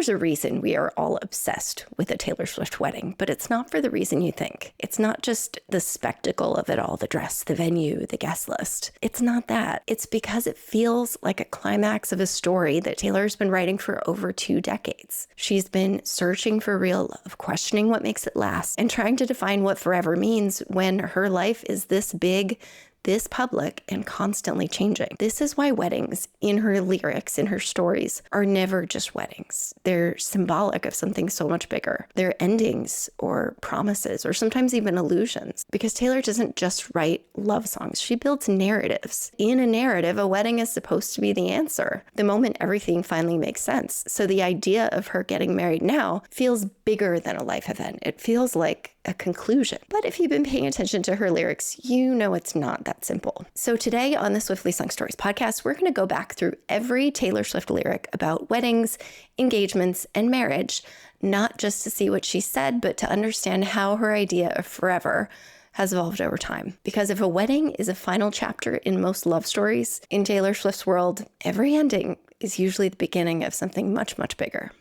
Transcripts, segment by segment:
There's a reason we are all obsessed with a Taylor Swift wedding, but it's not for the reason you think. It's not just the spectacle of it all, the dress, the venue, the guest list. It's not that. It's because it feels like a climax of a story that Taylor's been writing for over 2 decades. She's been searching for real love, questioning what makes it last, and trying to define what forever means when her life is this big, this public, and constantly changing. This is why weddings, in her lyrics, in her stories, are never just weddings. They're symbolic of something so much bigger. They're endings or promises or sometimes even illusions. Because Taylor doesn't just write love songs. She builds narratives. In a narrative, a wedding is supposed to be the answer, the moment everything finally makes sense. So the idea of her getting married now feels bigger than a life event. It feels like a conclusion. But if you've been paying attention to her lyrics, you know it's not that simple. So today on the Swiftly Sung Stories podcast, we're going to go back through every Taylor Swift lyric about weddings, engagements, and marriage, not just to see what she said, but to understand how her idea of forever has evolved over time. Because if a wedding is a final chapter in most love stories, in Taylor Swift's world, every ending is usually the beginning of something much, much bigger.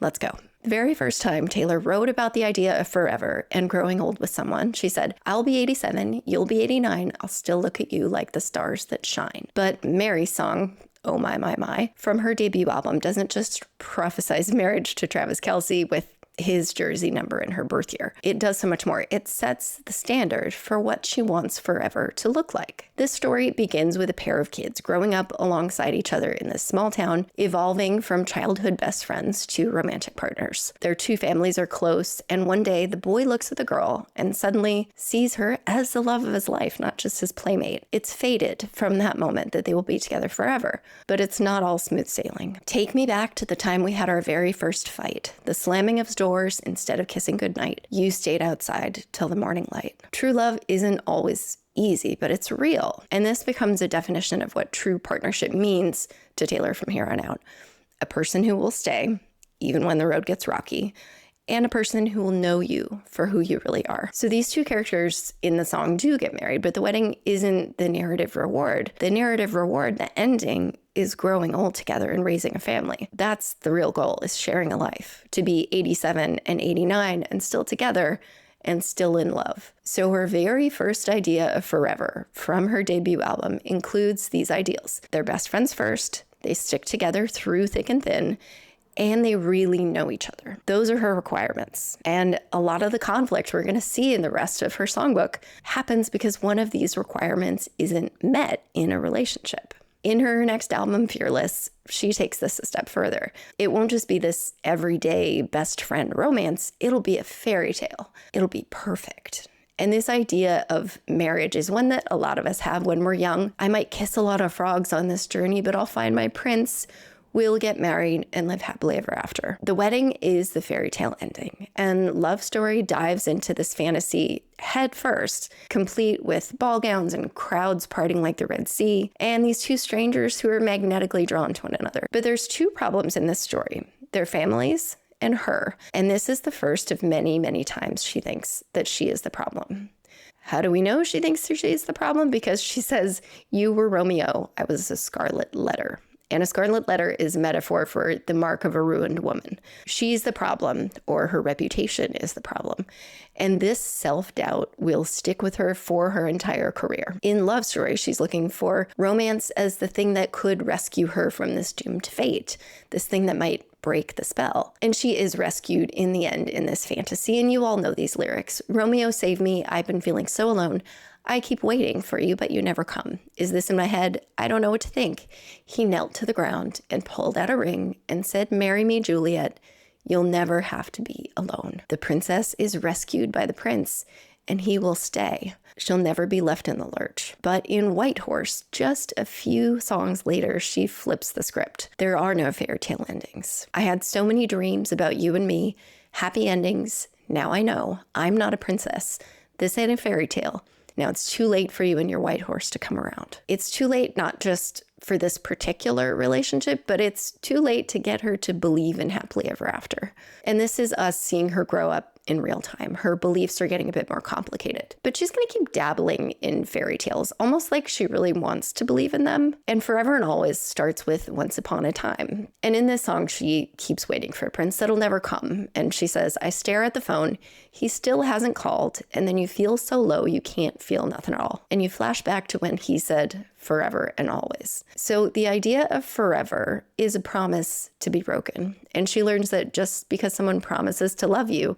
Let's go. The very first time Taylor wrote about the idea of forever and growing old with someone, she said, "I'll be 87, you'll be 89, I'll still look at you like the stars that shine." But Mary's song, Oh My My My, from her debut album doesn't just prophesize marriage to Travis Kelce with his jersey number and her birth year. It does so much more. It sets the standard for what she wants forever to look like. This story begins with a pair of kids growing up alongside each other in this small town, evolving from childhood best friends to romantic partners. Their 2 families are close, and one day the boy looks at the girl and suddenly sees her as the love of his life, not just his playmate. It's fated from that moment that they will be together forever, but it's not all smooth sailing. Take me back to the time we had our very first fight, the slamming of doors instead of kissing goodnight. You stayed outside till the morning light. True love isn't always easy, but it's real. And this becomes a definition of what true partnership means to Taylor from here on out. A person who will stay, even when the road gets rocky, and a person who will know you for who you really are. So these 2 characters in the song do get married, but the wedding isn't the narrative reward. The narrative reward, the ending, is growing old together and raising a family. That's the real goal, is sharing a life. To be 87 and 89 and still together and still in love. So her very first idea of forever from her debut album includes these ideals. They're best friends first, they stick together through thick and thin, and they really know each other. Those are her requirements. And a lot of the conflict we're going to see in the rest of her songbook happens because one of these requirements isn't met in a relationship. In her next album, Fearless, she takes this a step further. It won't just be this everyday best friend romance. It'll be a fairy tale. It'll be perfect. And this idea of marriage is one that a lot of us have when we're young. I might kiss a lot of frogs on this journey, but I'll find my prince. We'll get married and live happily ever after. The wedding is the fairy tale ending, and Love Story dives into this fantasy head first, complete with ball gowns and crowds parting like the Red Sea, and these 2 strangers who are magnetically drawn to one another. But there's 2 problems in this story: their families and her. And this is the first of many, many times she thinks that she is the problem. How do we know she thinks she is the problem? Because she says, "You were Romeo, I was a scarlet letter." And a scarlet letter is a metaphor for the mark of a ruined woman. She's the problem, or her reputation is the problem. And this self-doubt will stick with her for her entire career. In Love Story, she's looking for romance as the thing that could rescue her from this doomed fate, this thing that might break the spell. And she is rescued in the end in this fantasy. And you all know these lyrics. "Romeo, save me. I've been feeling so alone. I keep waiting for you, but you never come. Is this in my head? I don't know what to think." He knelt to the ground and pulled out a ring and said, "Marry me, Juliet. You'll never have to be alone." The princess is rescued by the prince, and he will stay. She'll never be left in the lurch. But in White Horse, just a few songs later, she flips the script. There are no fairy tale endings. "I had so many dreams about you and me. Happy endings. Now I know. I'm not a princess. This ain't a fairy tale. Now it's too late for you and your white horse to come around." It's too late not just for this particular relationship, but it's too late to get her to believe in happily ever after. And this is us seeing her grow up in real time. Her beliefs are getting a bit more complicated, but she's going to keep dabbling in fairy tales, almost like she really wants to believe in them. And Forever and Always starts with Once Upon a Time. And in this song, she keeps waiting for a prince that'll never come. And she says, I stare at the phone, he still hasn't called. And then you feel so low, you can't feel nothing at all. And you flash back to when he said, forever and always. So the idea of forever is a promise to be broken. And she learns that just because someone promises to love you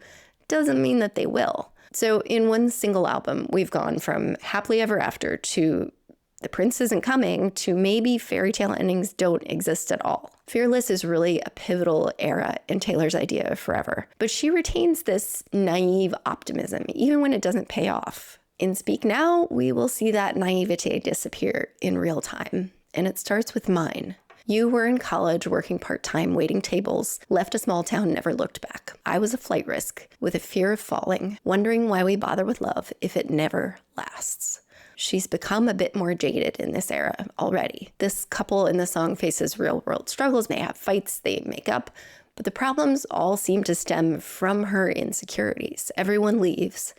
doesn't mean that they will. So in one single album, we've gone from happily ever after to the prince isn't coming to maybe fairy tale endings don't exist at all. Fearless is really a pivotal era in Taylor's idea of forever. But she retains this naive optimism, even when it doesn't pay off. In Speak Now, we will see that naivete disappear in real time. And it starts with Mine. You were in college working part-time, waiting tables, left a small town, never looked back. I was a flight risk with a fear of falling, wondering why we bother with love if it never lasts. She's become a bit more jaded in this era already. This couple in the song faces real-world struggles, may have fights, they make up, but the problems all seem to stem from her insecurities. Everyone leaves,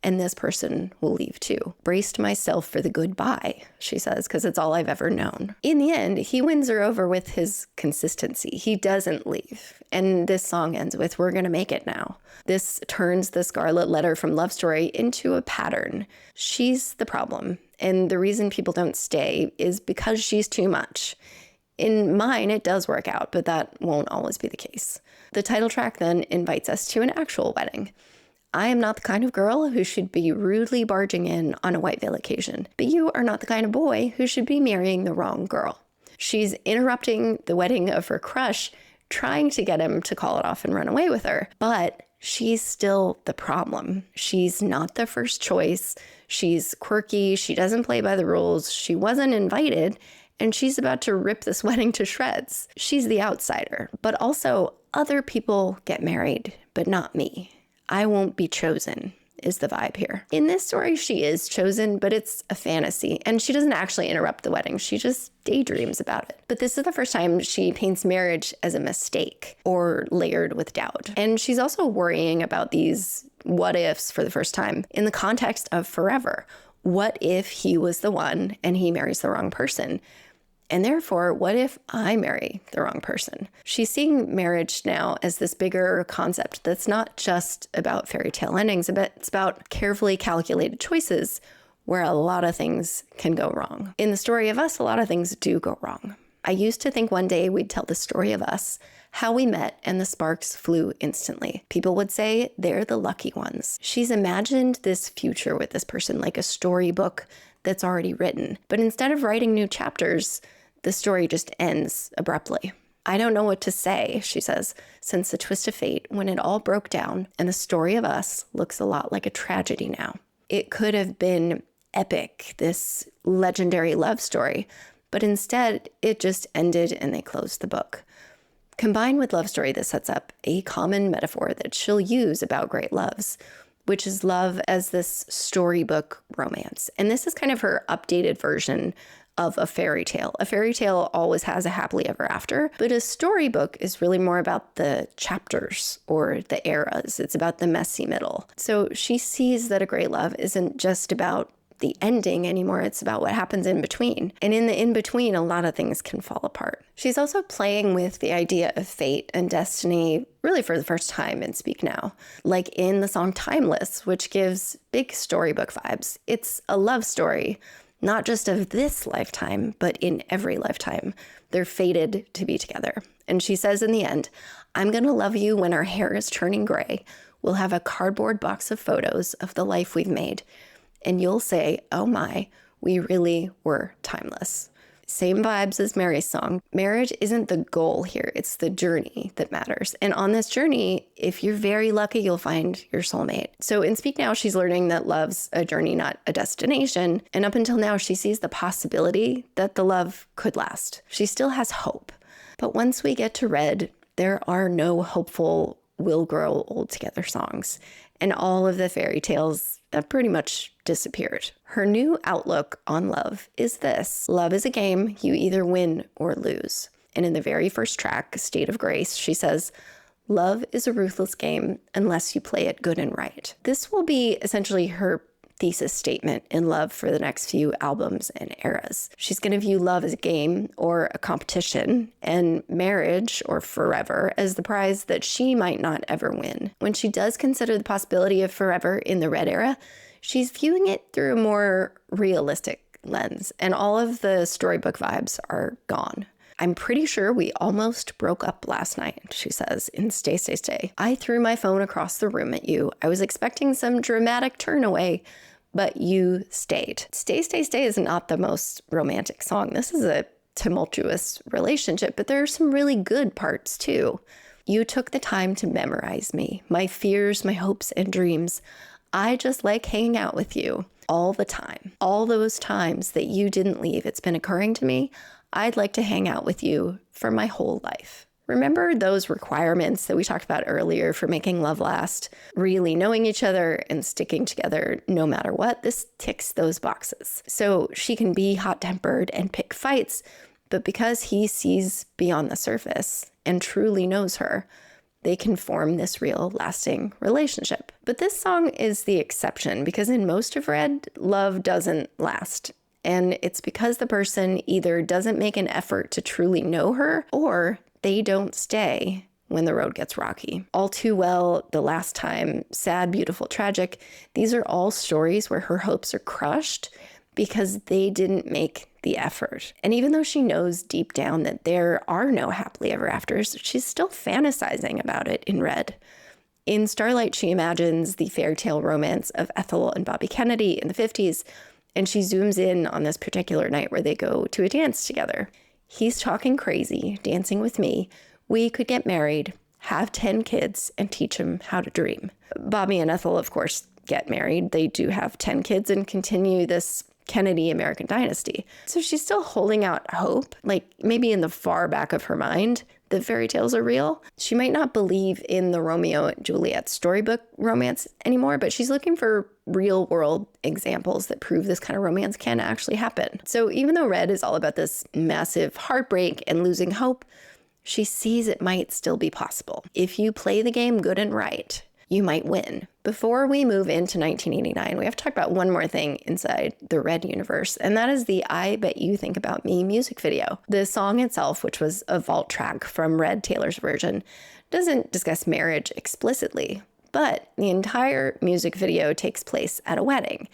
and this person will leave too. Braced myself for the goodbye, she says, because it's all I've ever known. In the end, he wins her over with his consistency. He doesn't leave. And this song ends with, we're gonna make it now. This turns the Scarlet Letter from Love Story into a pattern. She's the problem. And the reason people don't stay is because she's too much. In Mine, it does work out, but that won't always be the case. The title track then invites us to an actual wedding. I am not the kind of girl who should be rudely barging in on a White Veil occasion, but you are not the kind of boy who should be marrying the wrong girl. She's interrupting the wedding of her crush, trying to get him to call it off and run away with her, but she's still the problem. She's not the first choice. She's quirky. She doesn't play by the rules. She wasn't invited, and she's about to rip this wedding to shreds. She's the outsider, but also other people get married, but not me. I won't be chosen is the vibe here. In this story, she is chosen, but it's a fantasy, and she doesn't actually interrupt the wedding. She just daydreams about it. But this is the first time she paints marriage as a mistake or layered with doubt. And she's also worrying about these what ifs for the first time in the context of forever. What if he was the one and he marries the wrong person? And therefore, what if I marry the wrong person? She's seeing marriage now as this bigger concept that's not just about fairy tale endings, but it's about carefully calculated choices where a lot of things can go wrong. In the story of us, a lot of things do go wrong. I used to think one day we'd tell the story of us, how we met, and the sparks flew instantly. People would say they're the lucky ones. She's imagined this future with this person like a storybook that's already written. But instead of writing new chapters, the story just ends abruptly. I don't know what to say, she says, since the twist of fate when it all broke down and the story of us looks a lot like a tragedy now. It could have been epic, this legendary love story, but instead it just ended and they closed the book. Combined with Love Story, this sets up a common metaphor that she'll use about great loves, which is love as this storybook romance. And this is kind of her updated version of a fairy tale. A fairy tale always has a happily ever after, but a storybook is really more about the chapters or the eras. It's about the messy middle. So she sees that a great love isn't just about the ending anymore. It's about what happens in between. And in the in-between, a lot of things can fall apart. She's also playing with the idea of fate and destiny really for the first time in Speak Now. Like in the song Timeless, which gives big storybook vibes. It's a love story, not just of this lifetime, but in every lifetime. They're fated to be together. And she says in the end, I'm going to love you when our hair is turning gray. We'll have a cardboard box of photos of the life we've made. And you'll say, oh my, we really were timeless. Same vibes as Mary's song. Marriage isn't the goal here. It's the journey that matters. And on this journey, if you're very lucky, you'll find your soulmate. So in Speak Now, she's learning that love's a journey, not a destination. And up until now, she sees the possibility that the love could last. She still has hope. But once we get to Red, there are no hopeful We'll Grow Old Together songs, and all of the fairy tales have pretty much disappeared. Her new outlook on love is this: love is a game, you either win or lose. And in the very first track, State of Grace, she says, love is a ruthless game unless you play it good and right. This will be essentially her thesis statement in love for the next few albums and eras. She's going to view love as a game or a competition, and marriage or forever as the prize that she might not ever win. When she does consider the possibility of forever in the Red era, she's viewing it through a more realistic lens, and all of the storybook vibes are gone. I'm pretty sure we almost broke up last night, she says in Stay, Stay, Stay. I threw my phone across the room at you. I was expecting some dramatic turn away, but you stayed. Stay, Stay, Stay is not the most romantic song. This is a tumultuous relationship, but there are some really good parts too. You took the time to memorize me, my fears, my hopes and dreams. I just like hanging out with you all the time. All those times that you didn't leave, it's been occurring to me, I'd like to hang out with you for my whole life. Remember those requirements that we talked about earlier for making love last? Really knowing each other and sticking together no matter what? This ticks those boxes. So she can be hot-tempered and pick fights, but because he sees beyond the surface and truly knows her, they can form this real lasting relationship. But this song is the exception because in most of Red, love doesn't last. And it's because the person either doesn't make an effort to truly know her or they don't stay when the road gets rocky. All Too Well, The Last Time, Sad, Beautiful, Tragic, these are all stories where her hopes are crushed because they didn't make the effort. And even though she knows deep down that there are no happily ever afters, she's still fantasizing about it in Red. In Starlight, she imagines the fairy tale romance of Ethel and Bobby Kennedy in the 50s, and she zooms in on this particular night where they go to a dance together. He's talking crazy, dancing with me. We could get married, have 10 kids, and teach him how to dream. Bobby and Ethel, of course, get married. They do have 10 kids and continue this Kennedy American dynasty. So she's still holding out hope, like maybe in the far back of her mind, the fairy tales are real. She might not believe in the Romeo and Juliet storybook romance anymore, but she's looking for real world examples that prove this kind of romance can actually happen. So even though Red is all about this massive heartbreak and losing hope, she sees it might still be possible. If you play the game good and right, you might win. Before we move into 1989, we have to talk about one more thing inside the Red universe, and that is the I Bet You Think About Me music video. The song itself, which was a vault track from Red Taylor's version, doesn't discuss marriage explicitly, but the entire music video takes place at a wedding.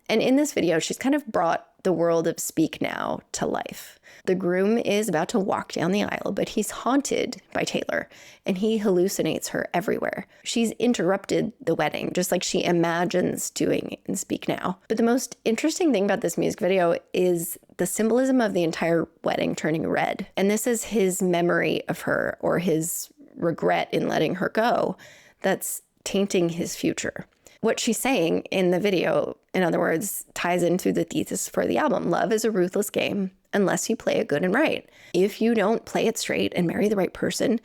And in this video, she's kind of brought the world of Speak Now to life. The groom is about to walk down the aisle, but he's haunted by Taylor, and he hallucinates her everywhere. She's interrupted the wedding, just like she imagines doing in Speak Now. But the most interesting thing about this music video is the symbolism of the entire wedding turning red. And this is his memory of her, or his regret in letting her go, that's tainting his future. What she's saying in the video, in other words, ties into the thesis for the album. Love is a ruthless game unless you play it good and right. If you don't play it straight and marry the right person,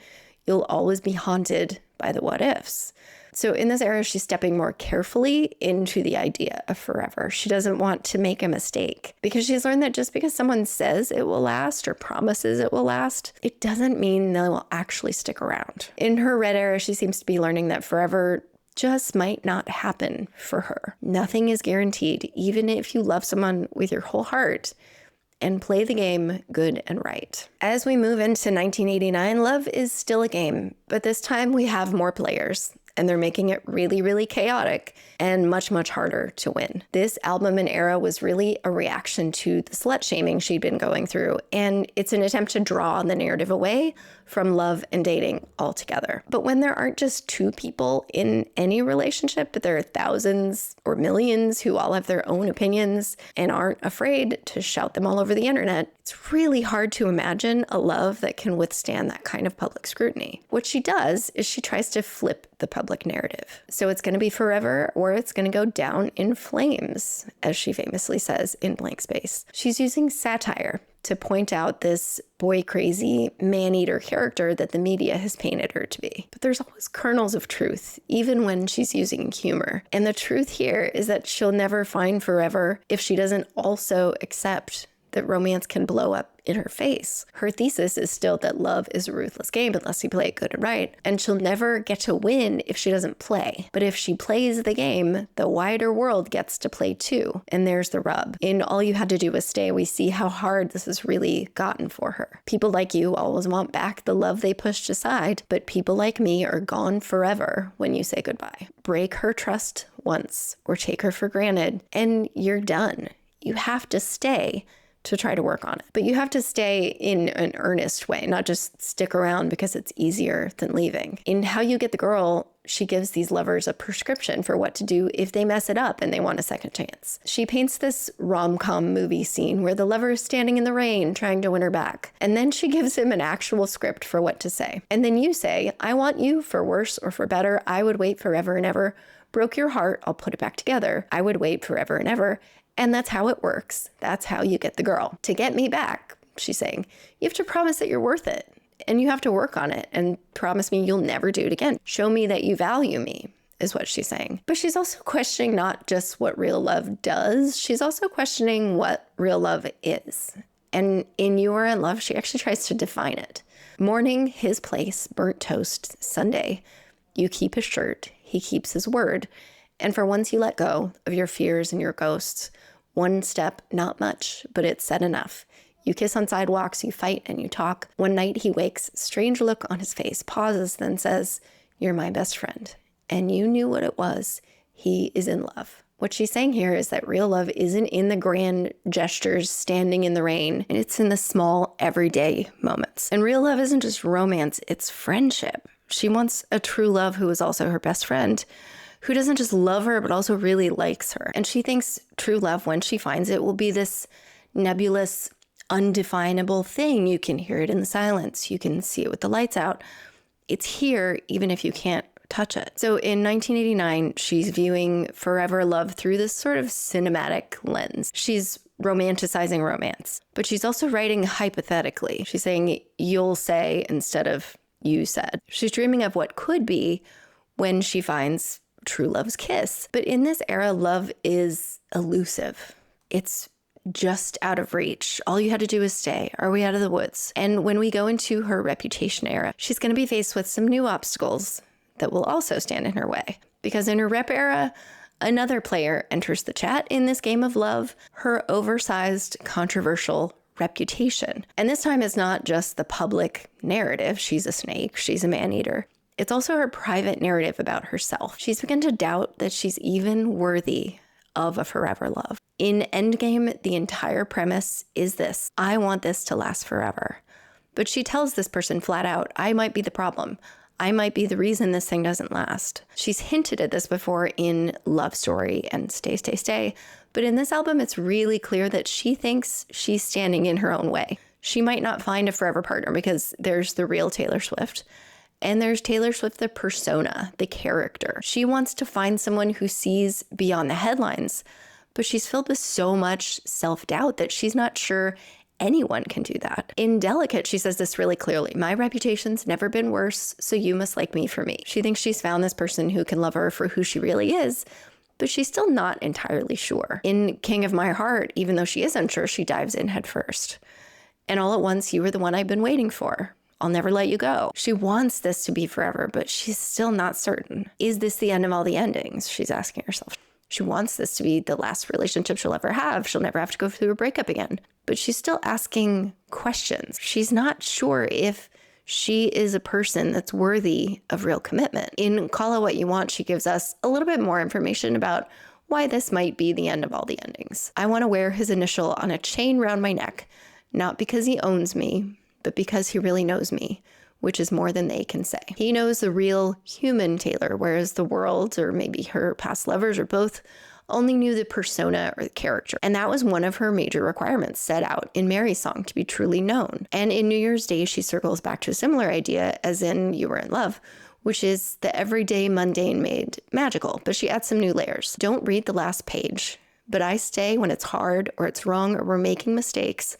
you'll always be haunted by the what ifs. So in this era, she's stepping more carefully into the idea of forever. She doesn't want to make a mistake because she's learned that just because someone says it will last or promises it will last, it doesn't mean they will actually stick around. In her Red era, she seems to be learning that forever just might not happen for her. Nothing is guaranteed, even if you love someone with your whole heart and play the game good and right. As we move into 1989, love is still a game, but this time we have more players, and they're making it really, really chaotic and much, much harder to win. This album and era was really a reaction to the slut shaming she'd been going through, and it's an attempt to draw the narrative away from love and dating altogether. But when there aren't just two people in any relationship, but there are thousands or millions who all have their own opinions and aren't afraid to shout them all over the internet, it's really hard to imagine a love that can withstand that kind of public scrutiny. What she does is she tries to flip the public narrative. So it's going to be forever or it's going to go down in flames, as she famously says in Blank Space. She's using satire to point out this boy crazy man-eater character that the media has painted her to be. But there's always kernels of truth, even when she's using humor. And the truth here is that she'll never find forever if she doesn't also accept that romance can blow up in her face. Her thesis is still that love is a ruthless game unless you play it good and right, and she'll never get to win if she doesn't play. But if she plays the game, the wider world gets to play too. And there's the rub. In All You Had to Do Was Stay, we see how hard this has really gotten for her. People like you always want back the love they pushed aside, but people like me are gone forever when you say goodbye. Break her trust once or take her for granted, and you're done. You have to stay to try to work on it. But you have to stay in an earnest way, not just stick around because it's easier than leaving. In How You Get the Girl, she gives these lovers a prescription for what to do if they mess it up and they want a second chance. She paints this rom-com movie scene where the lover is standing in the rain trying to win her back. And then she gives him an actual script for what to say. And then you say, I want you for worse or for better. I would wait forever and ever. Broke your heart. I'll put it back together. I would wait forever and ever. And that's how it works. That's how you get the girl. To get me back, she's saying, you have to promise that you're worth it. And you have to work on it and promise me you'll never do it again. Show me that you value me, is what she's saying. But she's also questioning not just what real love does, she's also questioning what real love is. And in You Are in Love, she actually tries to define it. Morning, his place, burnt toast, Sunday. You keep his shirt, he keeps his word. And for once you let go of your fears and your ghosts, one step, not much, but it's said enough. You kiss on sidewalks, you fight and you talk. One night he wakes, strange look on his face, pauses, then says, you're my best friend. And you knew what it was. He is in love. What she's saying here is that real love isn't in the grand gestures, standing in the rain, and it's in the small, everyday moments. And real love isn't just romance, it's friendship. She wants a true love who is also her best friend, who doesn't just love her, but also really likes her. And she thinks true love, when she finds it, will be this nebulous, undefinable thing. You can hear it in the silence. You can see it with the lights out. It's here, even if you can't touch it. So in 1989, she's viewing forever love through this sort of cinematic lens. She's romanticizing romance, but she's also writing hypothetically. She's saying, you'll say instead of you said. She's dreaming of what could be when she finds true love's kiss. But in this era, love is elusive. It's just out of reach. All you had to do is stay. Are we out of the woods? And when we go into her Reputation era, she's going to be faced with some new obstacles that will also stand in her way. Because in her Rep era, another player enters the chat in this game of love, her oversized, controversial Reputation. And this time it's not just the public narrative. She's a snake. She's a man-eater. It's also her private narrative about herself. She's begun to doubt that she's even worthy of a forever love. In Endgame, the entire premise is this: I want this to last forever. But she tells this person flat out, I might be the problem. I might be the reason this thing doesn't last. She's hinted at this before in Love Story and Stay, Stay, Stay. But in this album, it's really clear that she thinks she's standing in her own way. She might not find a forever partner because there's the real Taylor Swift. And there's Taylor Swift, the persona, the character. She wants to find someone who sees beyond the headlines, but she's filled with so much self-doubt that she's not sure anyone can do that. In Delicate, she says this really clearly. My reputation's never been worse, so you must like me for me. She thinks she's found this person who can love her for who she really is, but she's still not entirely sure. In King of My Heart, even though she is unsure, she dives in head first. And all at once, you were the one I've been waiting for. I'll never let you go. She wants this to be forever, but she's still not certain. Is this the end of all the endings? She's asking herself. She wants this to be the last relationship she'll ever have. She'll never have to go through a breakup again. But she's still asking questions. She's not sure if she is a person that's worthy of real commitment. In Call It What You Want, she gives us a little bit more information about why this might be the end of all the endings. I want to wear his initial on a chain around my neck, not because he owns me, but because he really knows me, which is more than they can say. He knows the real human Taylor, whereas the world, or maybe her past lovers, or both, only knew the persona or the character. And that was one of her major requirements set out in Mary's song, to be truly known. And in New Year's Day, she circles back to a similar idea as in You Were in Love, which is the everyday mundane made magical, but she adds some new layers. Don't read the last page, but I stay when it's hard or it's wrong or we're making mistakes.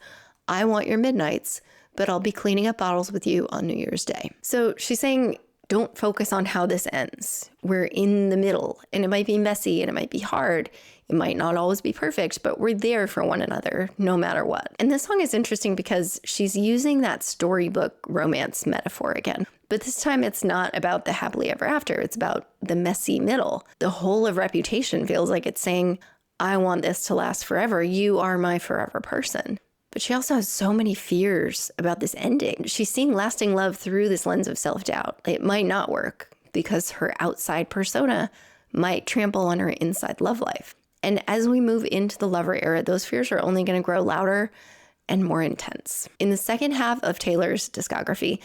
I want your midnights, but I'll be cleaning up bottles with you on New Year's Day. So she's saying, don't focus on how this ends. We're in the middle, and it might be messy and it might be hard. It might not always be perfect, but we're there for one another no matter what. And this song is interesting because she's using that storybook romance metaphor again. But this time it's not about the happily ever after. It's about the messy middle. The whole of Reputation feels like it's saying, I want this to last forever. You are my forever person. But she also has so many fears about this ending. She's seeing lasting love through this lens of self-doubt. It might not work because her outside persona might trample on her inside love life. And as we move into the Lover era, those fears are only going to grow louder and more intense. In the second half of Taylor's discography,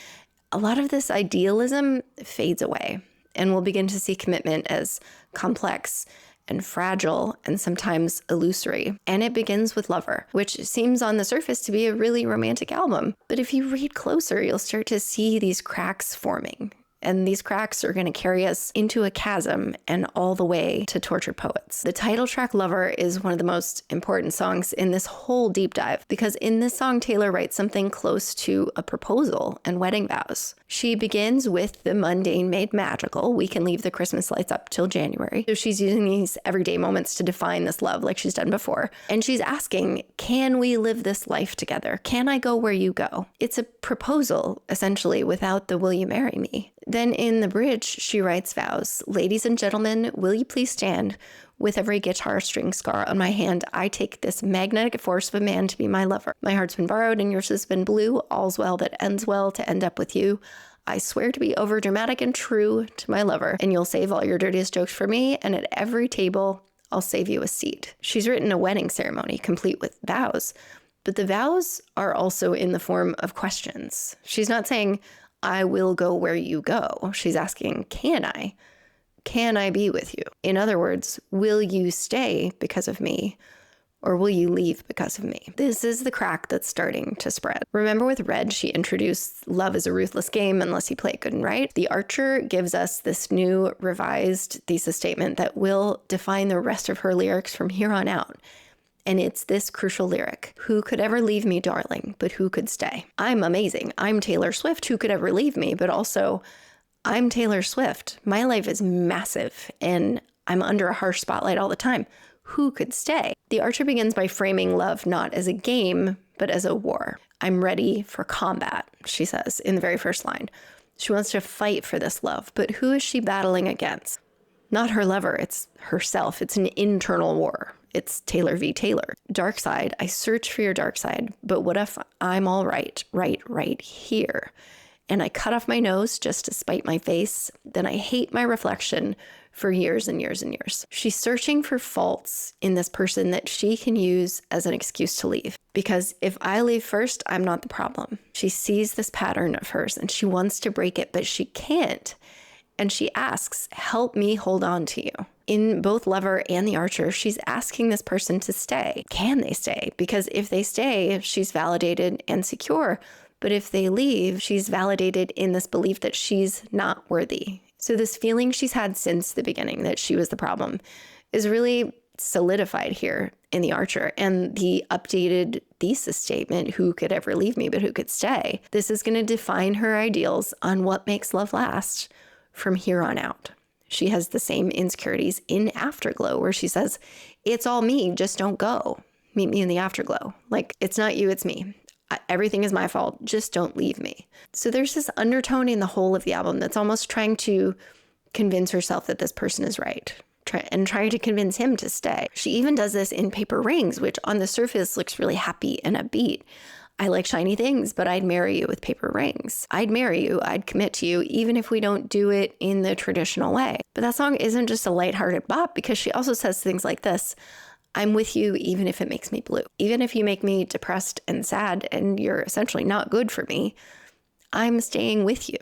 a lot of this idealism fades away, and we'll begin to see commitment as complex and fragile and sometimes illusory. And it begins with Lover, which seems on the surface to be a really romantic album. But if you read closer, you'll start to see these cracks forming. And these cracks are going to carry us into a chasm and all the way to Tortured Poets. The title track Lover is one of the most important songs in this whole deep dive, because in this song, Taylor writes something close to a proposal and wedding vows. She begins with the mundane made magical. We can leave the Christmas lights up till January. So she's using these everyday moments to define this love like she's done before. And she's asking, can we live this life together? Can I go where you go? It's a proposal, essentially, without the will you marry me? Then in the bridge, she writes vows. Ladies and gentlemen, will you please stand? With every guitar string scar on my hand, I take this magnetic force of a man to be my lover. My heart's been borrowed and yours has been blue. All's well that ends well to end up with you. I swear to be over dramatic and true to my lover, and you'll save all your dirtiest jokes for me, and at every table, I'll save you a seat. She's written a wedding ceremony complete with vows, but the vows are also in the form of questions. She's not saying, I will go where you go. She's asking, can I? Can I be with you? In other words, will you stay because of me? Or will you leave because of me? This is the crack that's starting to spread. Remember with Red, she introduced love is a ruthless game unless you play it good and right. The Archer gives us this new revised thesis statement that will define the rest of her lyrics from here on out. And it's this crucial lyric. Who could ever leave me, darling, but who could stay? I'm amazing. I'm Taylor Swift. Who could ever leave me? But also, I'm Taylor Swift. My life is massive, and I'm under a harsh spotlight all the time. Who could stay? The Archer begins by framing love not as a game, but as a war. I'm ready for combat, she says in the very first line. She wants to fight for this love, but who is she battling against? Not her lover, it's herself. It's an internal war. It's Taylor v. Taylor. Dark side, I search for your dark side, but what if I'm all right here? And I cut off my nose just to spite my face. Then I hate my reflection for years and years and years. She's searching for faults in this person that she can use as an excuse to leave. Because if I leave first, I'm not the problem. She sees this pattern of hers and she wants to break it, but she can't. And she asks, help me hold on to you. In both Lover and The Archer, she's asking this person to stay. Can they stay? Because if they stay, she's validated and secure. But if they leave, she's validated in this belief that she's not worthy. So this feeling she's had since the beginning that she was the problem is really solidified here in The Archer. And the updated thesis statement, who could ever leave me, but who could stay? This is going to define her ideals on what makes love last from here on out. She has the same insecurities in Afterglow, where she says, it's all me, just don't go. Meet me in the Afterglow. Like, it's not you, it's me. Everything is my fault, just don't leave me. So there's this undertone in the whole of the album that's almost trying to convince herself that this person is right, and trying to convince him to stay. She even does this in Paper Rings, which on the surface looks really happy and upbeat. I like shiny things, but I'd marry you with paper rings. I'd marry you, I'd commit to you, even if we don't do it in the traditional way. But that song isn't just a lighthearted bop, because she also says things like this. I'm with you even if it makes me blue. Even if you make me depressed and sad and you're essentially not good for me, I'm staying with you.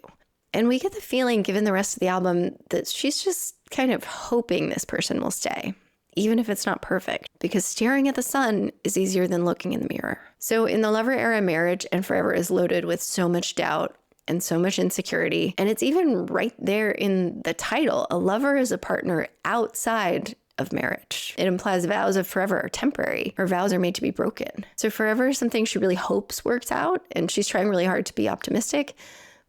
And we get the feeling, given the rest of the album, that she's just kind of hoping this person will stay, even if it's not perfect, because staring at the sun is easier than looking in the mirror. So in the Lover era, Marriage and Forever is loaded with so much doubt and so much insecurity. And it's even right there in the title. A lover is a partner outside of marriage. It implies vows of forever are temporary. Her vows are made to be broken. So forever is something she really hopes works out, and she's trying really hard to be optimistic.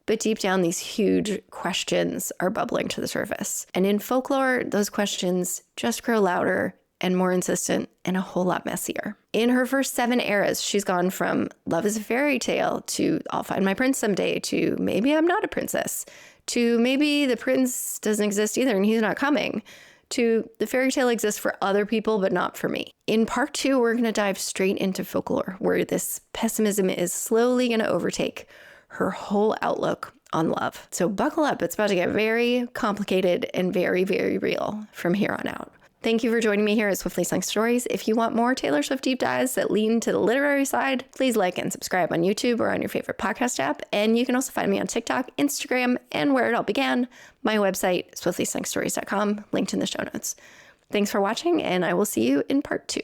But deep down, these huge questions are bubbling to the surface. And in folklore, those questions just grow louder and more insistent and a whole lot messier. In her first 7 eras, she's gone from love is a fairy tale to I'll find my prince someday to maybe I'm not a princess to maybe the prince doesn't exist either and he's not coming to the fairy tale exists for other people but not for me. In part 2, we're going to dive straight into folklore where this pessimism is slowly going to overtake her whole outlook on love. So buckle up. It's about to get very complicated and very, very real from here on out. Thank you for joining me here at Swiftly Sung Stories. If you want more Taylor Swift deep dives that lean to the literary side, please like and subscribe on YouTube or on your favorite podcast app. And you can also find me on TikTok, Instagram, and where it all began, my website, swiftly sung stories.com, linked in the show notes. Thanks for watching, and I will see you in part 2.